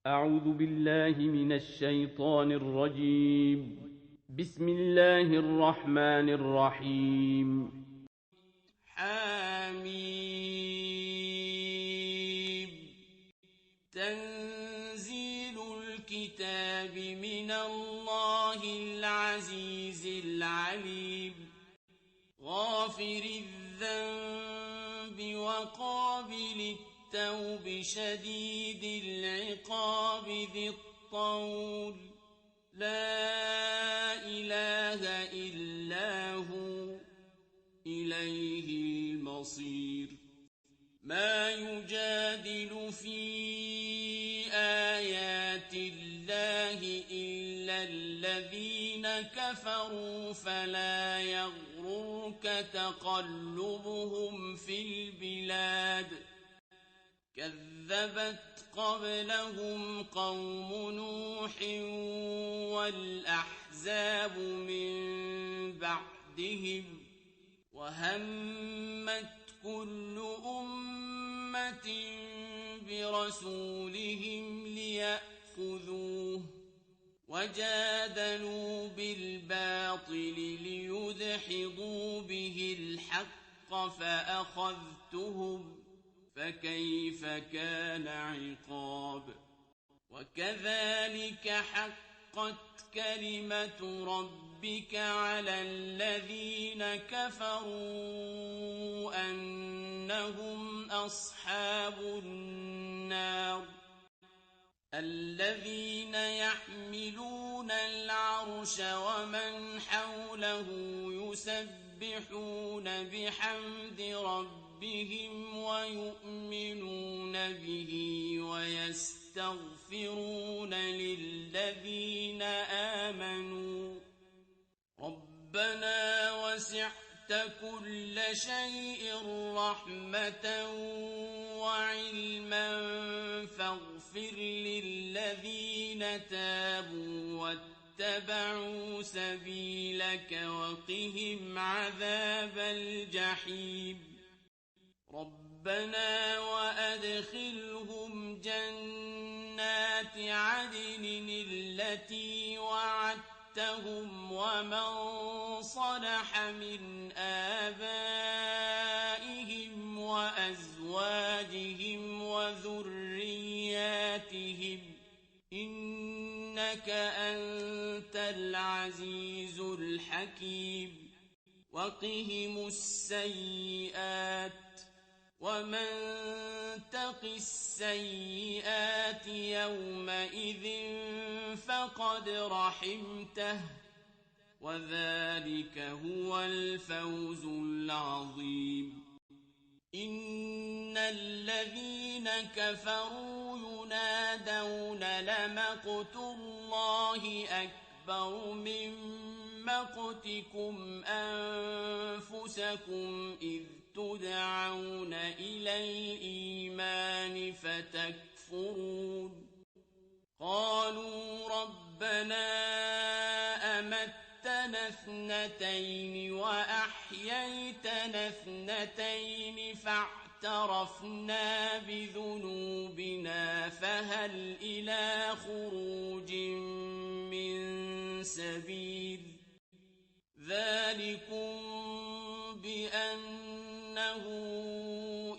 أعوذ بالله من الشيطان الرجيم. بسم الله الرحمن الرحيم. حميم. تنزيل الكتاب من الله العزيز العليم. غافر الذنب وقابل التوب شديد العقاب ذي الطول. لا إله إلا هو إليه المصير. ما يجادل في آيات الله إلا الذين كفروا فلا يغررك تقلبهم في البلاد. كذبت قبلهم قوم نوح والأحزاب من بعدهم وهمت كل أمة برسولهم ليأخذوه وجادلوا بالباطل ليدحضوا به الحق فأخذتهم فكيف كان عقاب. وكذلك حقت كلمة ربك على الذين كفروا أنهم أصحاب النار. الذين يحملون العرش ومن حوله يسبحون بحمد ربهم ويؤمنون به ويستغفرون للذين آمنوا ربنا وسعت كل شيء رحمة وعلما فاغفر للذين تابوا واتبعوا سبيلك وقهم عذاب الجحيم. ربنا وأدخلهم جنات عدن التي وعدتهم ومن صلح من آبائهم وأزواجهم وذرياتهم إنك أنت العزيز الحكيم. وقهم السيئات ومن تق السيئات يومئذ فقد رحمته وذلك هو الفوز العظيم. إن الذين كفروا ينادون لمقت الله أكبر من مقتكم أنفسكم إذ تدعون إلى الإيمان فتكفرون. قالوا ربنا أمتنا اثنتين وأحييتنا اثنتين فاعترفنا بذنوبنا فهل إلى خروج من سبيل. ذلكم بأنه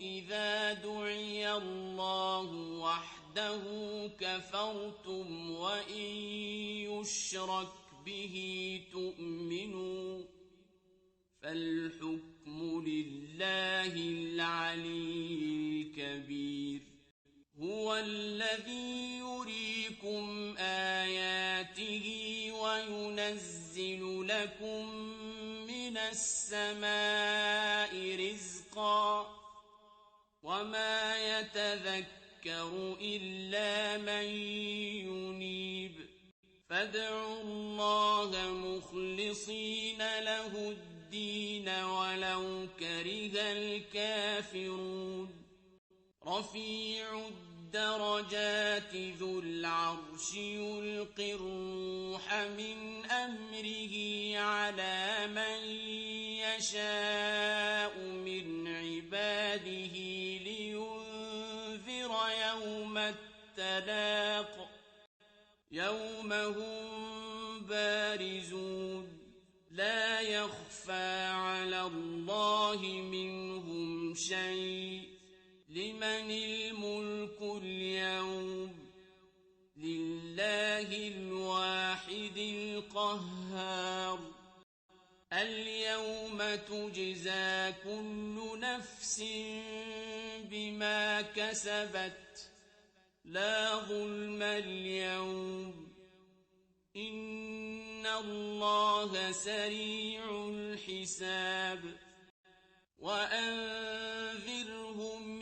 إذا دعي الله وحده كفرتم وإن يشرك به تؤمنوا فالحكم لله العلي الكبير. هو الذي يريكم آياته وينزل لكم من السماء رزقا وما يتذكر إلا من ينيب. فادعوا الله مخلصين له الدين ولو كره الكافرون. رفيع الدرجات ذو العرش يلقي الروح من أمره على من يشاء من عباده لينذر يوم التلاق. التلاق يوم هم بارزون لا يخفى على الله منهم شيء لمن الملك اليوم لله الواحد القهار اليوم تجزى كل نفس بما كسبت لا ظلم اليوم إن الله سريع الحساب وأنذرهم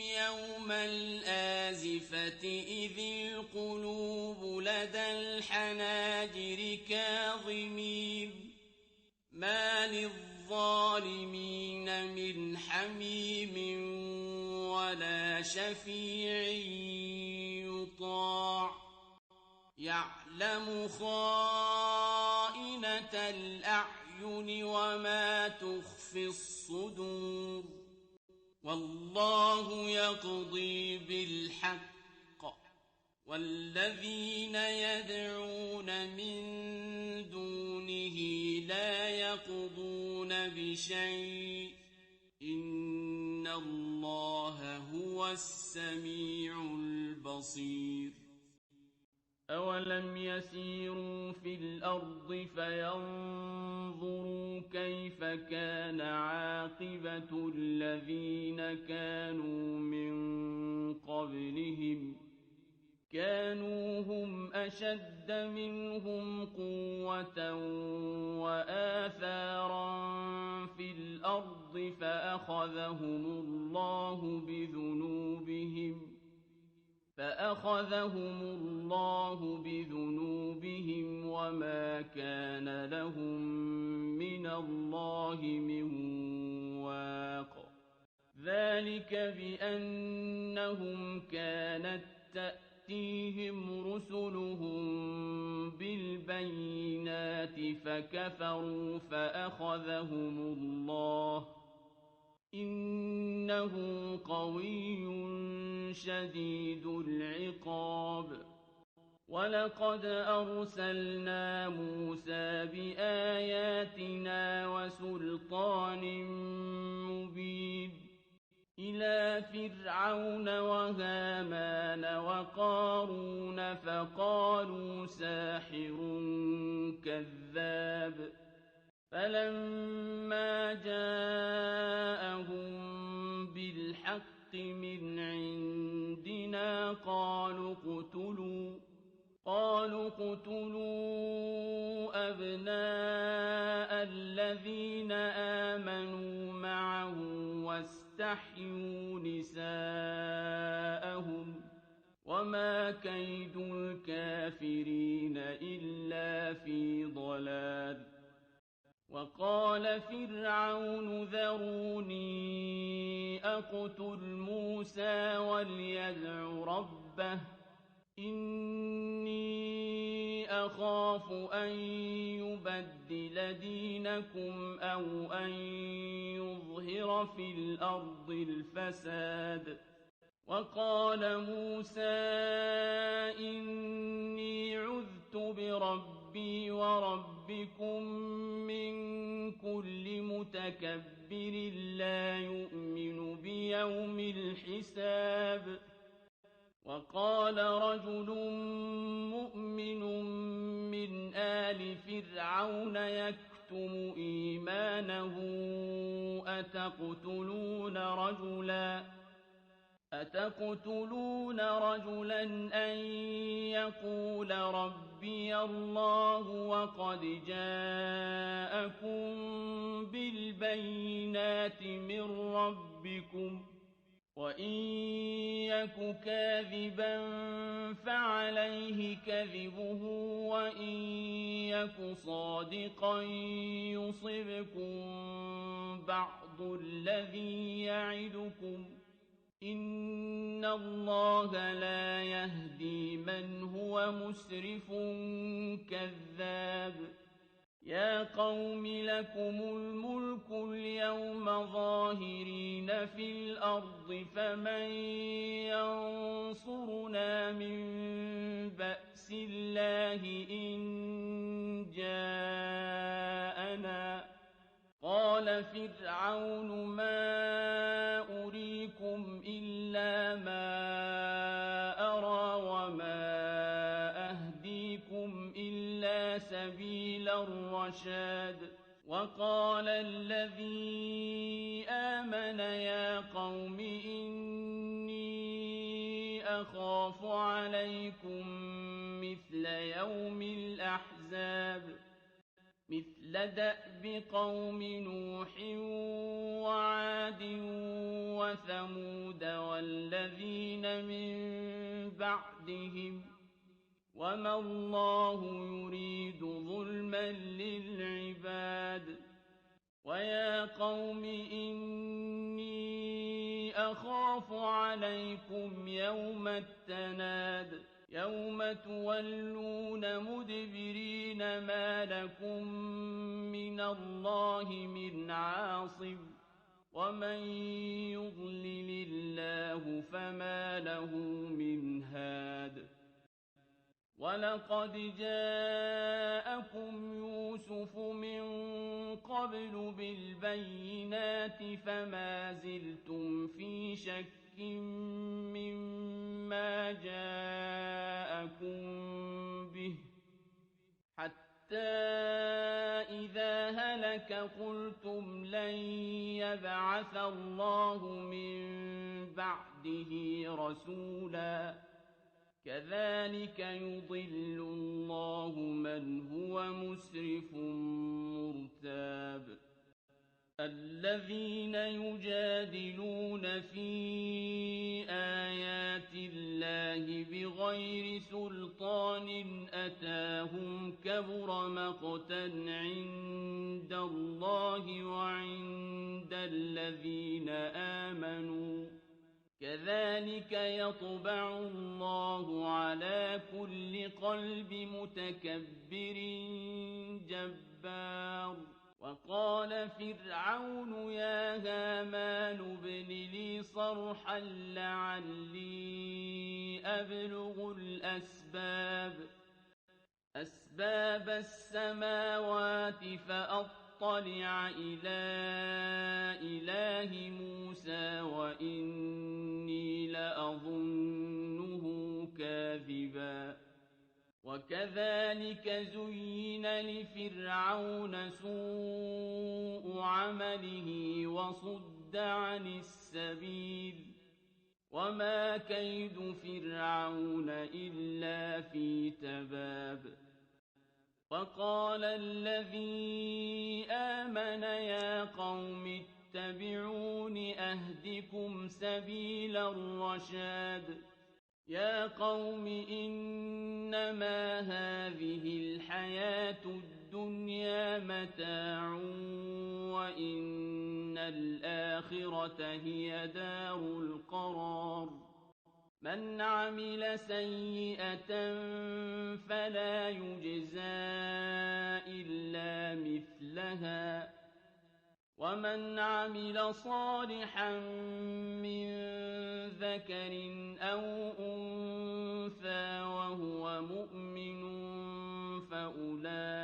يوم الآزفة إذ القلوب لدى الحناجر كاظمين ما للظالمين من حميم ولا شفيع يطاع يعلم خائنة الأعين وما تخفي الصدور والله يقضي بالحق والذين يدعون من دونه لا يقضون بشيء إن الله هو السميع البصير أولم يسيروا في الأرض فينظروا كيف كان عاقبة الذين كانوا من قبلهم كانوا هم أشد منهم قوة وآثارا في الأرض فأخذهم الله بذنوبهم وما كان لهم من الله من واق ذلك بأنهم كانت تأتيهم رسلهم بالبينات فكفروا فأخذهم الله إنه قوي شديد العقاب ولقد أرسلنا موسى بآياتنا وسلطان مبين إلى فرعون وهامان وقارون فقالوا ساحر كذاب فلما جاءهم بالحق من عندنا قالوا اقتلوا أبناء الذين آمنوا معه واستحيوا نساءهم وما كيد الكافرين إلا في ضلال وقال فرعون ذروني أقتل موسى وليدع ربه إني أخاف أن يبدل دينكم أو أن يظهر في الأرض الفساد وقال موسى إني عذت بربي وربكم من كل متكبر لا يؤمن بيوم الحساب وقال رجل مؤمن من آل فرعون يكتم إيمانه أتقتلون رجلا أن يقول ربي الله وقد جاءكم بالبينات من ربكم وإن يك كاذبا فعليه كذبه وإن يك صادقا يصبكم بعض الذي يعدكم إن الله لا يهدي من هو مسرف كذاب يَا قَوْمِ لَكُمُ الْمُلْكُ الْيَوْمَ ظَاهِرِينَ فِي الْأَرْضِ فَمَن يَنصُرُنَا مِن بَأْسِ اللَّهِ إِن جَاءَنَا ۚ قَالَ فِرْعَوْنُ مَا أُرِيكُمْ إِلَّا مَا أَرَىٰ وَمَا أَهْدِيكُمْ إِلَّا سَبِيلَ الرَّشَادِ وَقَالَ الَّذِي آمَنَ يَا قَوْمِ إِنِّي أَخَافُ عَلَيْكُم مِّثْلَ يَوْمِ الْأَحْزَابِ مثل دأب قوم نوح وعاد وثمود والذين من بعدهم وما الله يريد ظلما للعباد ويا قوم إني أخاف عليكم يوم التناد يوم تولون مدبرين ما لكم من الله من عاصم ومن يضلل الله فما له من هاد وَلَقَدْ جَاءَكُمْ يُوسُفُ مِن قَبْلُ بِالْبَيِّنَاتِ فَمَا زِلْتُمْ فِي شَكٍّ مِّمَّا جَاءَكُم بِهِ حَتَّىٰ إِذَا هَلَكَ قُلْتُمْ لَن يَبْعَثَ اللَّهُ مِن بَعْدِهِ رَسُولًا كَذَٰلِكَ يُضِلُّ اللَّهُ مَنْ هُوَ مُسْرِفٌ مُّرْتَابٌ الَّذِينَ يُجَادِلُونَ فِي آيَاتِ اللَّهِ بِغَيْرِ سُلْطَانٍ أَتَاهُمْ كَبُرَ مَقْتًا عِندَ اللَّهِ وَعِندَ الَّذِينَ آمَنُوا كَذَٰلِكَ يَطْبَعُ اللَّهُ عَلَىٰ كُلِّ قَلْبِ مُتَكَبِّرٍ جَبَّارٍ وَقَالَ فِرْعَوْنُ يَا هَامَانُ ابْنِ لِي صَرْحًا لَّعَلِّي أَبْلُغُ أَسْبَابَ السَّمَاوَاتِ فَأَطَّلِعَ إِلَىٰ إِلَٰهِ مُوسَىٰ وَإِنِّي لَأَظُنُّهُ كَاذِبًا وَكَذَٰلِكَ زُيِّنَ لِفِرْعَوْنَ سُوءُ عَمَلِهِ وَصُدَّ عَنِ السَّبِيلِ وَمَا كَيْدُ فِرْعَوْنَ إِلَّا فِي تَبَابٍ وَقَالَ الَّذِي آمَنَ يَا قَوْمِ اتَّبِعُونِ أَهْدِكُمْ سَبِيلَ الرَّشَادِ يَا قَوْمِ إِنَّمَا هَٰذِهِ الْحَيَاةُ الدُّنْيَا مَتَاعٌ وَإِنَّ الْآخِرَةَ هِيَ دَارُ الْقَرَارِ مَنْ عَمِلَ سَيِّئَةً فَلَا يُجْزَىٰ إِلَّا مِثْلَهَا وَمَنْ عَمِلَ صَالِحًا مِّن ذَكَرٍ أَوْ أُنثَىٰ وَهُوَ مُؤْمِنٌ فَأُولَٰئِكَ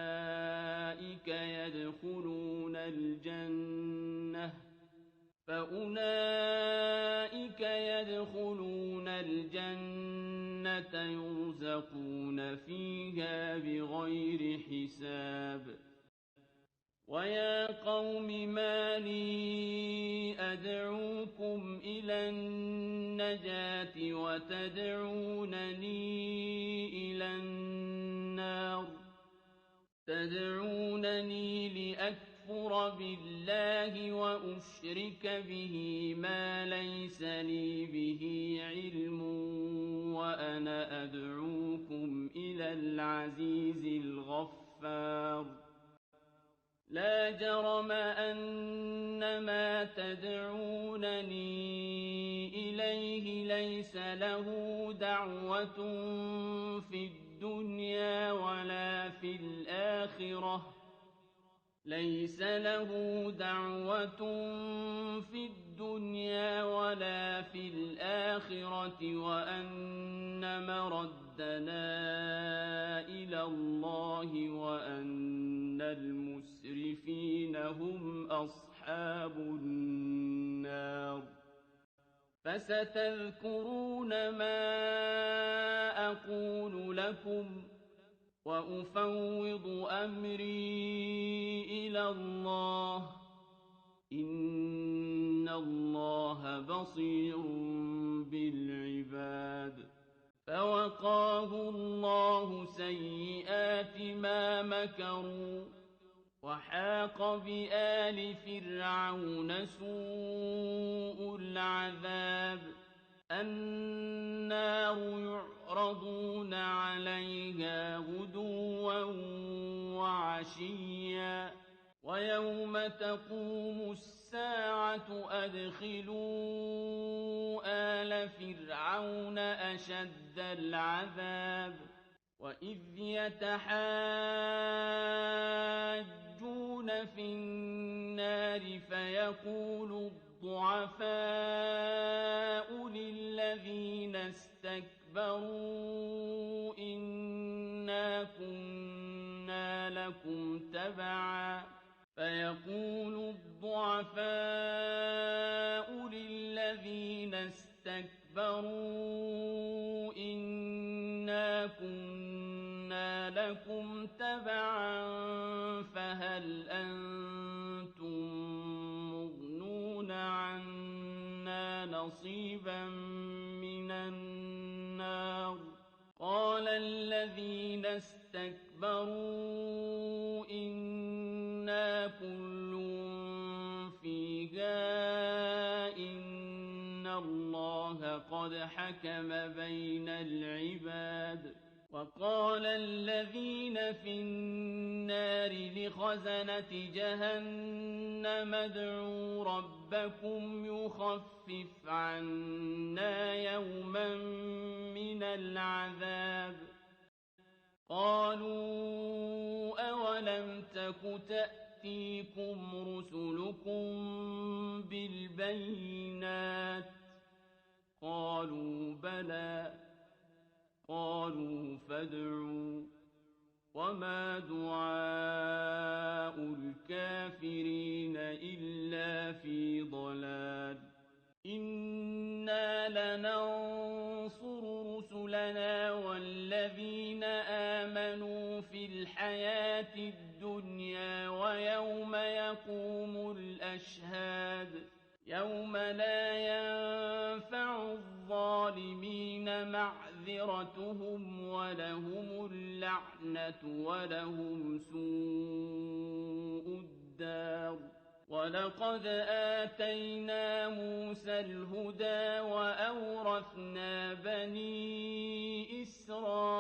يَدْخُلُونَ الْجَنَّةَ يُرْزَقُونَ فِيهَا بِغَيْرِ حِسَابٍ وَيَا قَوْمِ مَا لِي أَدْعُوكُمْ إِلَى النَّجَاةِ وَتَدْعُونَنِي إِلَى النَّارِ تَدْعُونَنِي لِأَكْفُرَ بِاللَّهِ وَأُشْرِكَ بِهِ مَا لَيْسَ لِي بِهِ عِلْمٌ وَأَنَا أَدْعُوكُمْ إِلَى الْعَزِيزِ الْغَفَّارِ لَا جَرَمَ أَنَّ مَا تَدْعُونَنِي إِلَيْهِ لَيْسَ لَهُ دَعْوَةٌ فِي الدُّنْيَا وَلَا فِي الْآخِرَةِ ليس له دعوة في الدنيا ولا في الآخرة وأن مردنا إلى الله وأن المسرفين هم أصحاب النار فستذكرون ما أقول لكم وأفوض أمري إلى الله إن الله بصير بالعباد فوقاه الله سيئات ما مكروا وحاق بآل فرعون سوء العذاب النار يعرضون عليها غدوا وعشيا ويوم تقوم الساعة أدخلوا آل فرعون أشد العذاب وإذ يتحاجون في النار فيقول الضعفاء للذين استكبروا إنا كنا لكم تبعا فهل أنتم مغنون عنا نصيبا من النار قال الذين استكبروا إنا كل فيها إن الله قد حكم بين العباد وقال الذين في النار لخزنة جهنم ادعوا ربكم يخفف عنا يوما من العذاب قالوا أولم تك تأتيكم رسلكم بالبينات قالوا بلى قالوا فادعوا وما دعاء الكافرين إلا في ضلال إنا لننصر رسلنا والذين آمنوا في الحياة الدنيا ويوم يقوم الأشهاد يوم لا ينفع الظالمين معذرتهم ولهم اللعنة ولهم سوء الدار ولقد آتينا موسى الهدى وأورثنا بني إسرائيل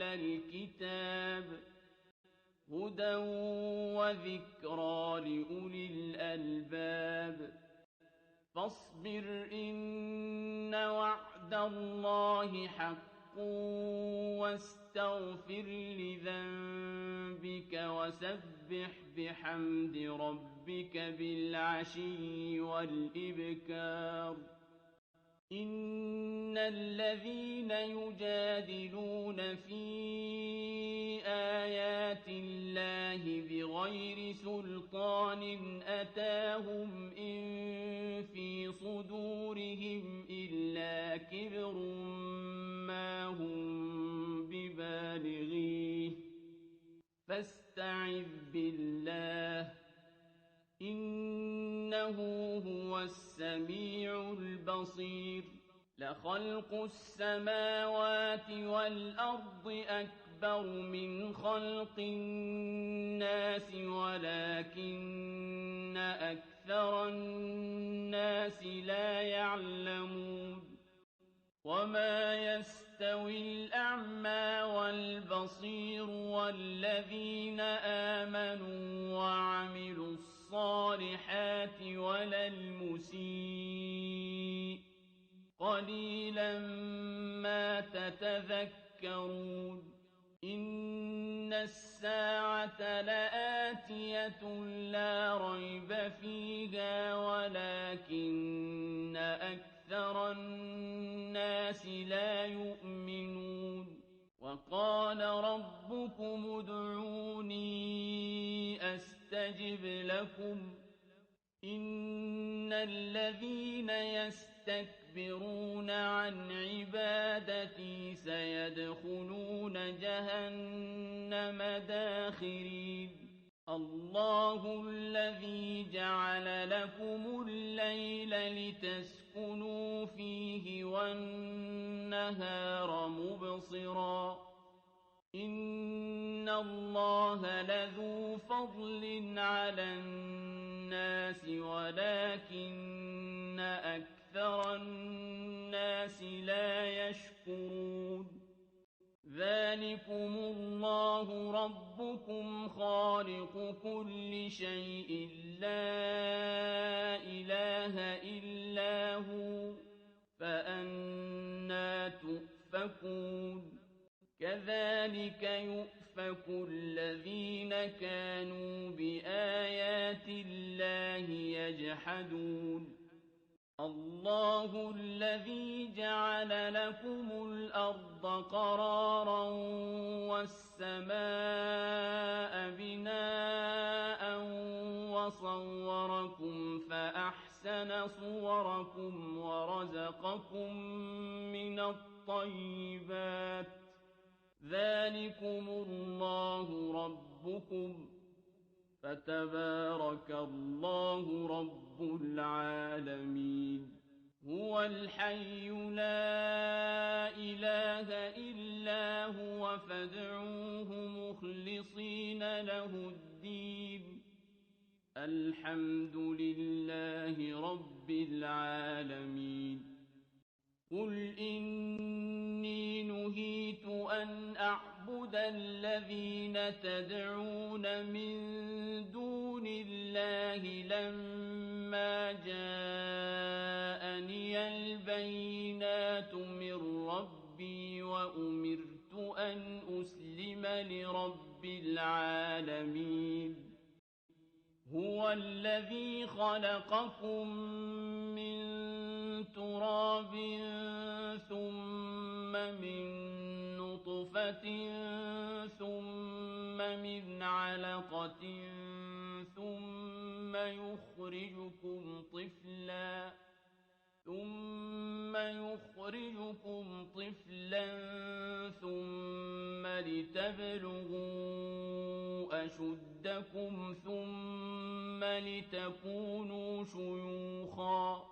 الكتاب هدى وذكرى لأولي الألباب فاصبر إن وعد الله حق واستغفر لذنبك وسبح بحمد ربك بالعشي والإبكار إن الذين يجادلون في آيات الله بغير سلطان أتاهم إن في صدورهم إلا كبر ما هم ببالغيه فاستعذ بالله إنه هو السميع البصير لخلق السماوات والأرض أكبر من خلق الناس ولكن أكثر الناس لا يعلمون وما يستوي الأعمى والبصير والذين آمنوا وعملوا الصالحات ولا المسيء قليلا ما تتذكرون إِنَّ السَّاعَةَ لَآتِيَةٌ لَا رَيْبَ فِيهَا وَلَٰكِنَّ أَكْثَرَ النَّاسِ لَا يُؤْمِنُونَ وَقَالَ رَبُّكُمُ ادْعُونِي أَسْتَجِبْ لَكُمْ ۚ إِنَّ الَّذِينَ يَسْتَكْبِرُونَ عَنْ عِبَادَتِي سَيَدْخُلُونَ جَهَنَّمَ دَاخِرِينَ اللَّهُ الَّذِي جَعَلَ لَكُمُ اللَّيْلَ لِتَسْكُنُوا فِيهِ وَالنَّهَارَ مُبْصِرًا ۚ إِنَّ اللَّهَ لَذُو فَضْلٍ عَلَى النَّاسِ وَلَٰكِنَّ أَكْثَرَ النَّاسِ لَا يَشْكُرُونَ ذَٰلِكُمُ اللَّهُ رَبُّكُمْ خَالِقُ كُلِّ شَيْءٍ لَّا إِلَٰهَ إِلَّا هُوَ فَأَنَّىٰ تُؤْفَكُونَ كَذَٰلِكَ يُؤْفَكُ الَّذِينَ كَانُوا بِآيَاتِ اللَّهِ يَجْحَدُونَ اللَّهُ الَّذِي جَعَلَ لَكُمُ الْأَرْضَ قَرَارًا وَالسَّمَاءَ بِنَاءً وَصَوَّرَكُمْ فَأَحْسَنَ صُوَرَكُمْ وَرَزَقَكُم مِّنَ الطَّيِّبَاتِ ۚ ذَٰلِكُمُ اللَّهُ رَبُّكُمْ ۖ فَتَبَارَكَ اللَّهُ رَبُّ الْعَالَمِينَ هُوَ الْحَيُّ لَا إِلَٰهَ إِلَّا هُوَ فَادْعُوهُ مُخْلِصِينَ لَهُ الدِّينَ الْحَمْدُ لِلَّهِ رَبِّ الْعَالَمِينَ قُلْ إِنِّي نُهِيتُ أَنْ أَعْبُدَ الَّذِينَ تَدْعُونَ مِن دُونِ اللَّهِ لَمَّا جَاءَنِيَ الْبَيِّنَاتُ مِن رَّبِّي وَأُمِرْتُ أَنْ أُسْلِمَ لِرَبِّ الْعَالَمِينَ هُوَ الَّذِي خَلَقَكُم مِّن تُرَابٍ ثُمَّ مِن نُّطْفَةٍ ثُمَّ مِنْ عَلَقَةٍ ثُمَّ يُخْرِجُكُمْ طِفْلًا ثُمَّ لِتَبْلُغُوا أَشُدَّكُمْ ثُمَّ لِتَكُونُوا شُيُوخًا ۚ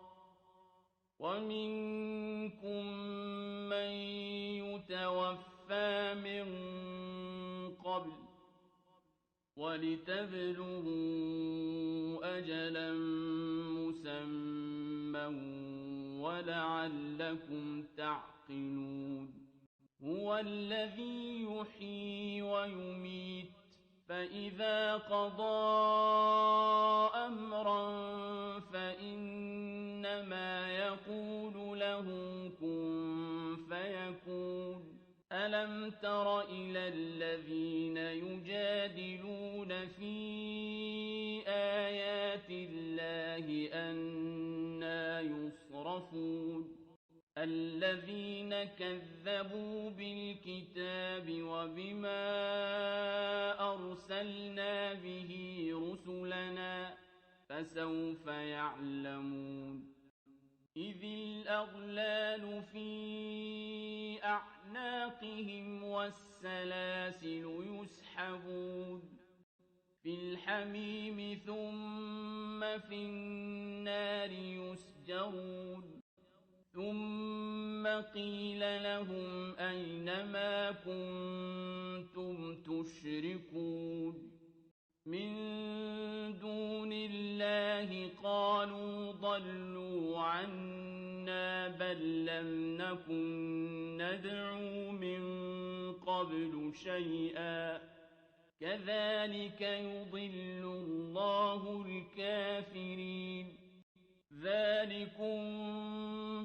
وَمِنكُم مَّن يُتَوَفَّىٰ مِن قَبْلُ ۖ وَلِتَبْلُغُوا أَجَلًا مُّسَمًّى وَلَعَلَّكُمْ تَعْقِلُونَ هُوَ الَّذِي يُحْيِي وَيُمِيتُ فَإِذَا قَضَىٰ أَمْرًا فَإِنَّمَا يَقُولُ لَهُ كُن فَيَكُونُ أَلَمْ تَرَ إِلَى الَّذِينَ يُجَادِلُونَ فِي آيَاتِ اللَّهِ أَنَّىٰ يُصْرَفُونَ الَّذِينَ كَذَّبُوا بِالْكِتَابِ وَبِمَا أَرْسَلْنَا بِهِ رُسُلَنَا ۖ فَسَوْفَ يَعْلَمُونَ إِذِ الْأَغْلَالُ فِي أَعْنَاقِهِمْ وَالسَّلَاسِلُ يُسْحَبُونَ فِي الْحَمِيمِ ثُمَّ فِي النَّارِ يُسْجَرُونَ ثُمَّ قِيلَ لَهُمْ أَيْنَ مَا كُنتُمْ تُشْرِكُونَ مِن دُونِ اللَّهِ قَالُوا ضَلُّوا عَنَّا بَل لَّمْ نَكُن نَّدْعُو مِن قَبْلُ شَيْئًا ۚ كَذَٰلِكَ يُضِلُّ اللَّهُ الْكَافِرِينَ ذَٰلِكُم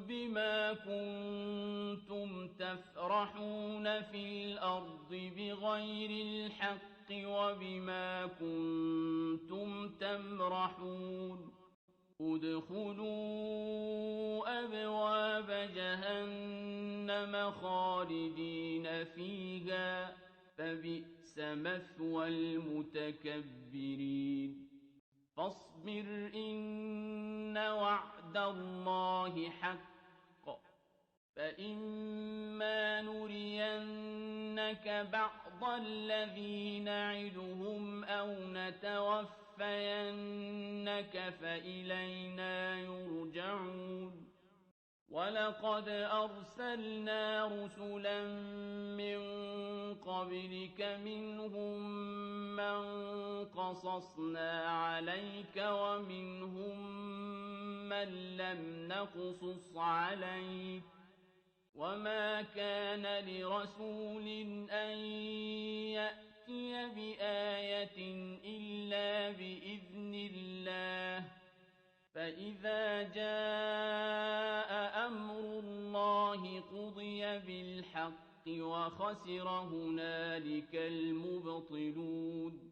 بِمَا كُنتُمْ تفرحون في الأرض بغير الحق وبما كنتم تمرحون ادخلوا أبواب جهنم خالدين فيها فبئس مثوى المتكبرين فاصبر إن وعد الله حق فإما نرينك بعض الذي نعدهم أو نتوفينك فإلينا يرجعون ولقد أرسلنا رسلا من قبلك منهم من قصصنا عليك ومنهم من لم نقصص عليك وما كان لرسول أن يأتي بآية إلا بإذن الله فإذا جاء أمر الله قضي بالحق وخسر هنالك المبطلون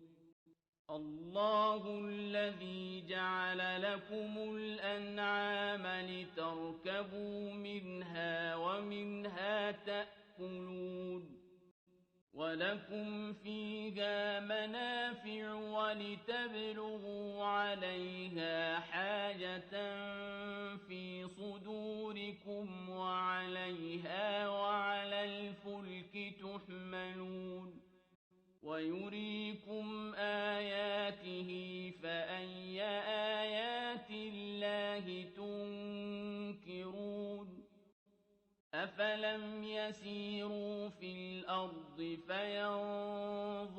الله الذي جعل لكم الأنعام لتركبوا منها ومنها تأكلون ولكم فيها منافع ولتبلغوا عليها حاجة في صدوركم وعليها وعلى الفلك تحملون ويريكم آياته فأي آيات الله تنكرون أفلم يسيروا في الأرض فينظروا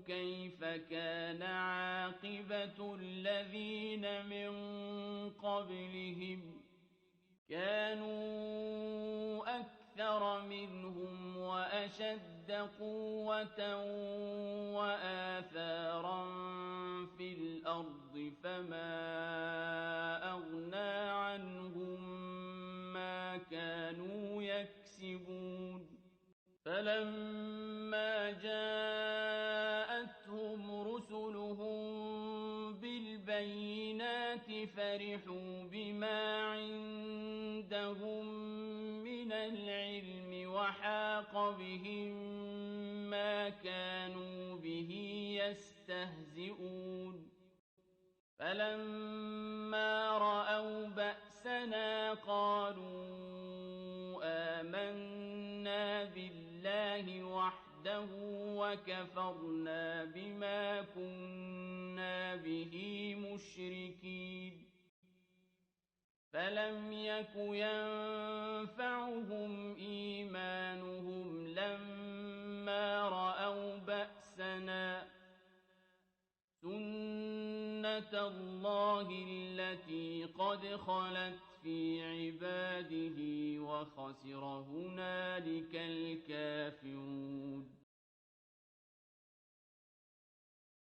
كيف كان عاقبة الذين من قبلهم كانوا أكثر منهم وأشد قوة وآثارا في الأرض فما أغنى عنهم ما كانوا يكسبون فلما جاءتهم رسلهم بالبينات فرحوا بما عندهم من العلم وحاق بهم ما كانوا به يستهزئون فلما رأوا بأسنا قالوا آمنا بالله وحده وكفرنا بما كنا به مشركين فلم يك ينفعهم إيمانهم لما رأوا بأسنا سنة الله التي قد خلت في عباده وخسر هنالك الكافرون